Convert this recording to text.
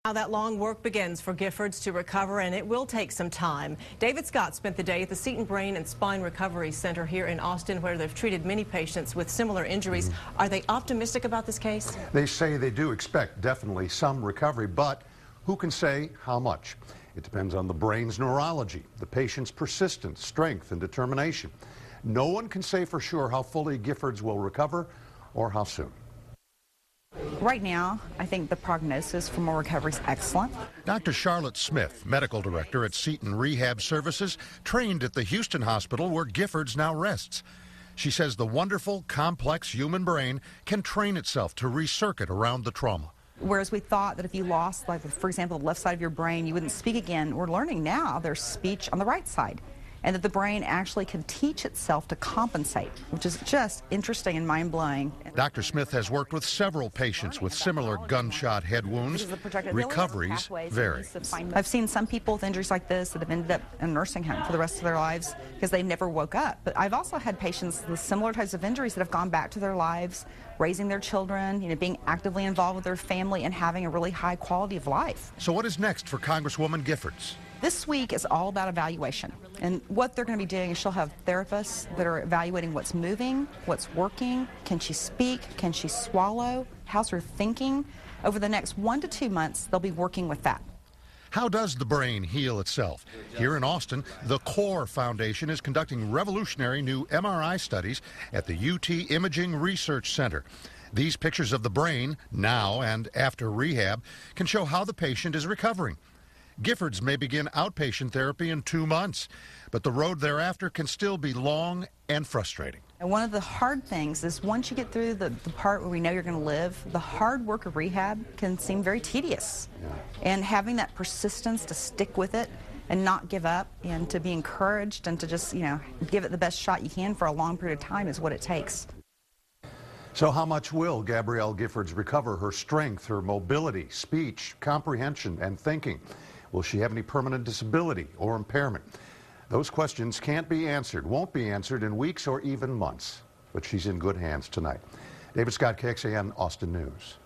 Now that long work begins for Giffords to recover, and it will take some time. David Scott spent the day at the Seton Brain and Spine Recovery Center here in Austin, where they've treated many patients with similar injuries. Are they optimistic about this case? They say they do expect definitely some recovery, but who can say how much? It depends on the brain's neurology, the patient's persistence, strength, and determination. No one can say for sure how fully Giffords will recover or how soon. Right now, I think the prognosis for more recovery is excellent. Dr. Charlotte Smith, medical director at Seton Rehab Services, trained at the Houston hospital where Giffords now rests. She says the wonderful, complex human brain can train itself to recircuit around the trauma. Whereas we thought that if you lost, like, for example, the left side of your brain, you wouldn't speak again. We're learning now there's speech on the right side, and that the brain actually can teach itself to compensate, which is just interesting and mind-blowing. Dr. Smith has worked with several patients with similar gunshot head wounds. Recoveries vary. I've seen some people with injuries like this that have ended up in a nursing home for the rest of their lives because they never woke up. But I've also had patients with similar types of injuries that have gone back to their lives, raising their children, being actively involved with their family and having a really high quality of life. So what is next for Congresswoman Giffords? This week is all about evaluation, and what they're going to be doing is she'll have therapists that are evaluating what's moving, what's working, can she speak, can she swallow, how's her thinking. Over the next 1 to 2 months, they'll be working with that. How does the brain heal itself? Here in Austin, the CORE Foundation is conducting revolutionary new MRI studies at the UT Imaging Research Center. These pictures of the brain, now and after rehab, can show how the patient is recovering. Giffords may begin outpatient therapy in 2 months, but the road thereafter can still be long and frustrating. And one of the hard things is once you get through the part where we know you're going to live, the hard work of rehab can seem very tedious. And having that persistence to stick with it and not give up and to be encouraged and to just, give it the best shot you can for a long period of time is what it takes. So how much will Gabrielle Giffords recover her strength, her mobility, speech, comprehension, and thinking? Will she have any permanent disability or impairment? Those questions can't be answered, won't be answered in weeks or even months. But she's in good hands tonight. David Scott, KXAN, Austin News.